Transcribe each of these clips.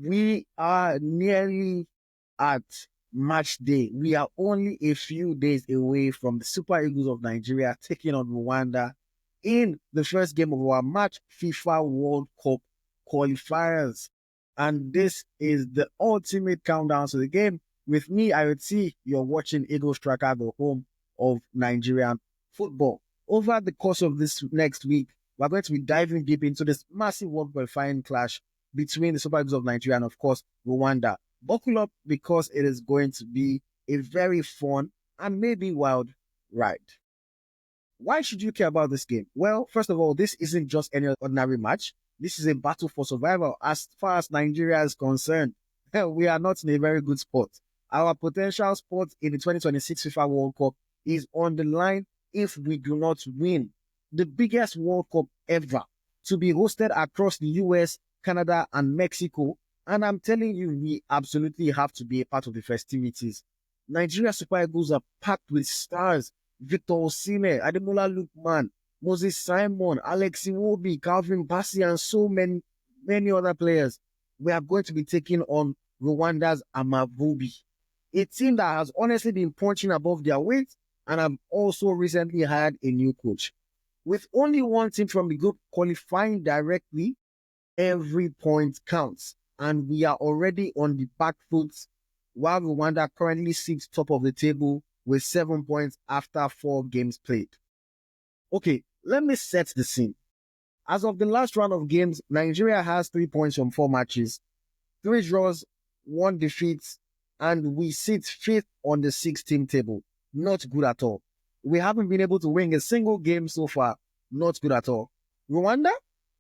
We are nearly at match day. We are only a few days away from the Super Eagles of Nigeria taking on Rwanda in the first game of our March FIFA World Cup qualifiers. And this is the ultimate countdown to the game. With me, I would see you're watching Eagles Tracker, the home of Nigerian football. Over the course of this next week, we're going to be diving deep into this massive world qualifying clash between the Super Eagles of Nigeria and, of course, Rwanda. Buckle up because it is going to be a very fun and maybe wild ride. Why should you care about this game? Well, first of all, this isn't just any ordinary match. This is a battle for survival. As far as Nigeria is concerned, we are not in a very good spot. Our potential spot in the 2026 FIFA World Cup is on the line if we do not win the biggest World Cup ever, to be hosted across the US, Canada, and Mexico. And I'm telling you, we absolutely have to be a part of the festivities. Nigeria Super Eagles are packed with stars. Victor Osimhen, Ademola Lookman, Moses Simon, Alex Iwobi, Calvin Bassey, and so many other players. We are going to be taking on Rwanda's Amavubi, a team that has honestly been punching above their weight and have also recently hired a new coach. With only one team from the group qualifying directly, every point counts. And we are already on the back foot, while Rwanda currently sits top of the table with 7 points after 4 games played. Okay, let me set the scene. As of the last round of games, Nigeria has 3 points from 4 matches, 3 draws, 1 defeat, and we sit 5th on the 6-team table. Not good at all. We haven't been able to win a single game so far. Not good at all. Rwanda,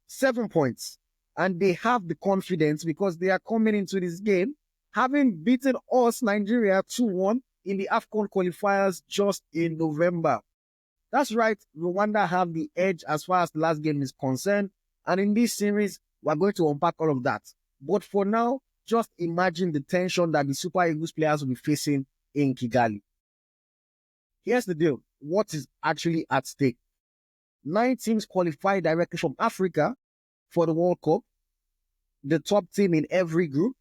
7 points. And they have the confidence because they are coming into this game having beaten us, Nigeria, 2-1 in the AFCON qualifiers just in November. That's right, Rwanda have the edge as far as the last game is concerned. And in this series, we're going to unpack all of that. But for now, just imagine the tension that the Super Eagles players will be facing in Kigali. Here's the deal. What is actually at stake? 9 teams qualify directly from Africa for the World Cup, the top team in every group.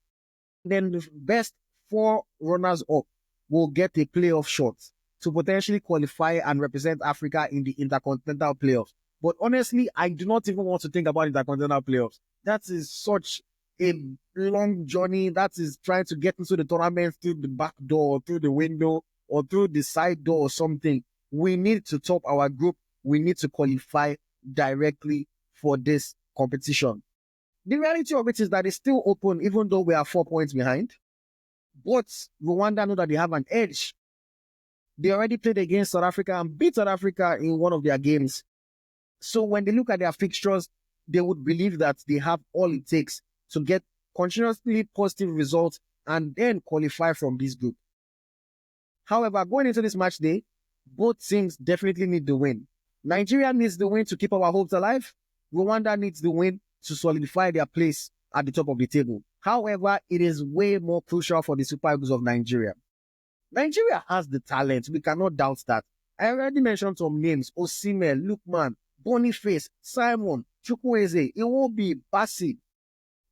Then the best 4 runners-up will get a playoff shot to potentially qualify and represent Africa in the intercontinental playoffs. But honestly, I do not even want to think about intercontinental playoffs. That is such a long journey. That is trying to get into the tournament through the back door, through the window, or through the side door or something. We need to top our group. We need to qualify directly for this competition. The reality of it is that it's still open, even though we are 4 points behind. But Rwanda know that they have an edge. They already played against South Africa and beat South Africa in one of their games. So when they look at their fixtures, they would believe that they have all it takes to get continuously positive results and then qualify from this group. However, going into this match day, both teams definitely need the win. Nigeria needs the win to keep our hopes alive. Rwanda needs the win to solidify their place at the top of the table. However, it is way more crucial for the Super Eagles of Nigeria. Nigeria has the talent. We cannot doubt that. I already mentioned some names: Osimhen, Lookman, Boniface, Simon, Chukwueze, Iwobi, Bassey.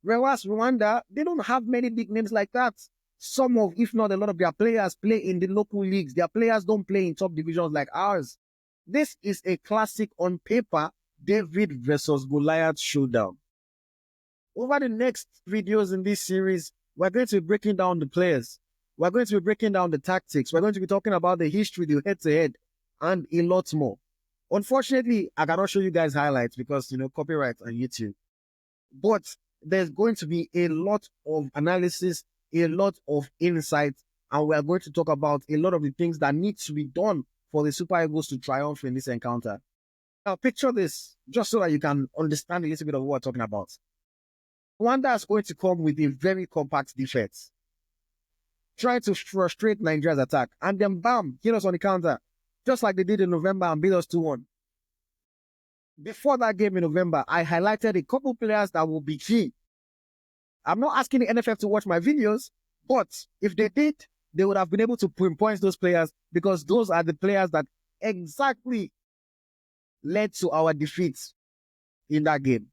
Whereas Rwanda, they don't have many big names like that. Some of, if not a lot of their players play in the local leagues. Their players don't play in top divisions like ours. This is a classic on paper David versus Goliath showdown. Over the next videos in this series, we're going to be breaking down the players. We're going to be breaking down the tactics. We're going to be talking about the history, the head-to-head, and a lot more. Unfortunately, I cannot show you guys highlights because, copyright on YouTube. But there's going to be a lot of analysis, a lot of insight, and we're going to talk about a lot of the things that need to be done for the Super Eagles to triumph in this encounter. Now, picture this, just so that you can understand a little bit of what we're talking about. Rwanda is going to come with a very compact defense, trying to frustrate Nigeria's attack, and then bam, hit us on the counter, just like they did in November and beat us 2-1. Before that game in November, I highlighted a couple players that will be key. I'm not asking the NFF to watch my videos, but if they did, they would have been able to pinpoint those players because those are the players that exactly led to our defeats in that game.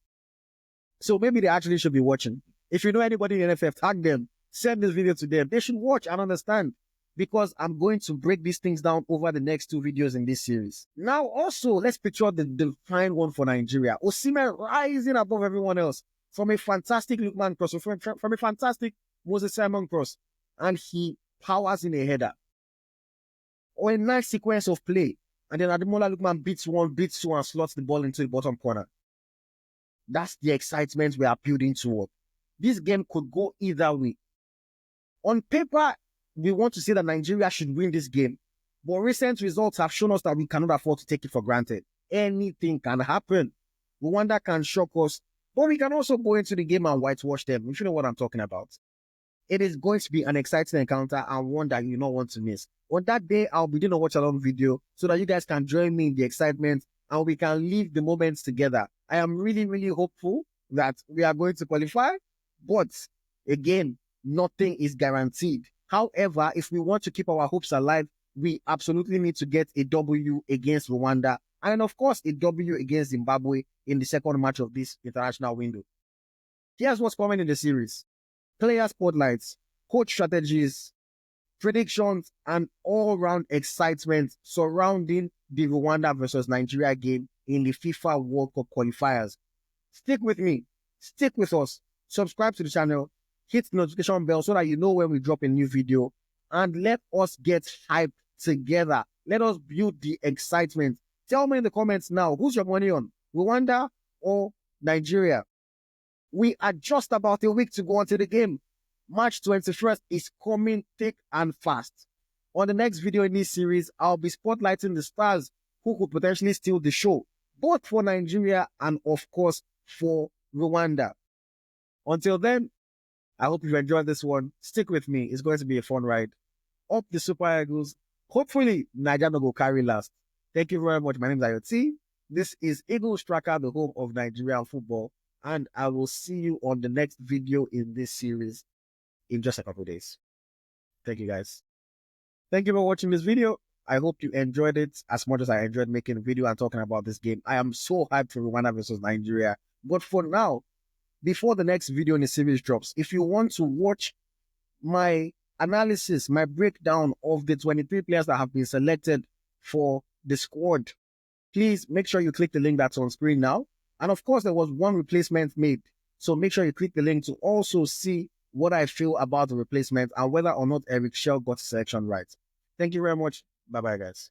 So maybe they actually should be watching. If you know anybody in NFF, tag them, send this video to them. They should watch and understand, because I'm going to break these things down over the next 2 videos in this series. Now, also, let's picture the fine one for Nigeria. Osimhen rising above everyone else from a fantastic Lookman cross, from a fantastic Moses Simon cross, and he powers in a header. Or a nice sequence of play, and then Ademola Lookman beats one, beats two, and slots the ball into the bottom corner. That's the excitement we are building toward. This game could go either way. On paper, we want to say that Nigeria should win this game, but recent results have shown us that we cannot afford to take it for granted. Anything can happen. Rwanda can shock us, but we can also go into the game and whitewash them. If you know what I'm talking about. It is going to be an exciting encounter and one that you don't want to miss. On that day, I'll be doing a watch-along video so that you guys can join me in the excitement and we can live the moments together. I am really, really hopeful that we are going to qualify, but again, nothing is guaranteed. However, if we want to keep our hopes alive, we absolutely need to get a W against Rwanda and of course a W against Zimbabwe in the second match of this international window. Here's what's coming in the series. Player spotlights, coach strategies, predictions, and all-round excitement surrounding the Rwanda versus Nigeria game in the FIFA World Cup Qualifiers. Stick with me. Stick with us. Subscribe to the channel. Hit the notification bell so that you know when we drop a new video. And let us get hyped together. Let us build the excitement. Tell me in the comments now, who's your money on? Rwanda or Nigeria? We are just about a week to go until the game. March 21st is coming thick and fast. On the next video in this series, I'll be spotlighting the stars who could potentially steal the show, both for Nigeria and of course for Rwanda. Until then, I hope you enjoyed this one. Stick with me. It's going to be a fun ride. Up the Super Eagles. Hopefully, Nigeria will carry last. Thank you very much. My name is Ayoti. This is Eagles Tracker, the home of Nigerian football. And I will see you on the next video in this series in just a couple of days. Thank you, guys. Thank you for watching this video. I hope you enjoyed it as much as I enjoyed making a video and talking about this game. I am so hyped for Rwanda versus Nigeria. But for now, before the next video in the series drops, if you want to watch my analysis, my breakdown of the 23 players that have been selected for the squad, please make sure you click the link that's on screen now. And of course, there was one replacement made. So make sure you click the link to also see what I feel about the replacement and whether or not Eric Shell got selection right. Thank you very much. Bye-bye, guys.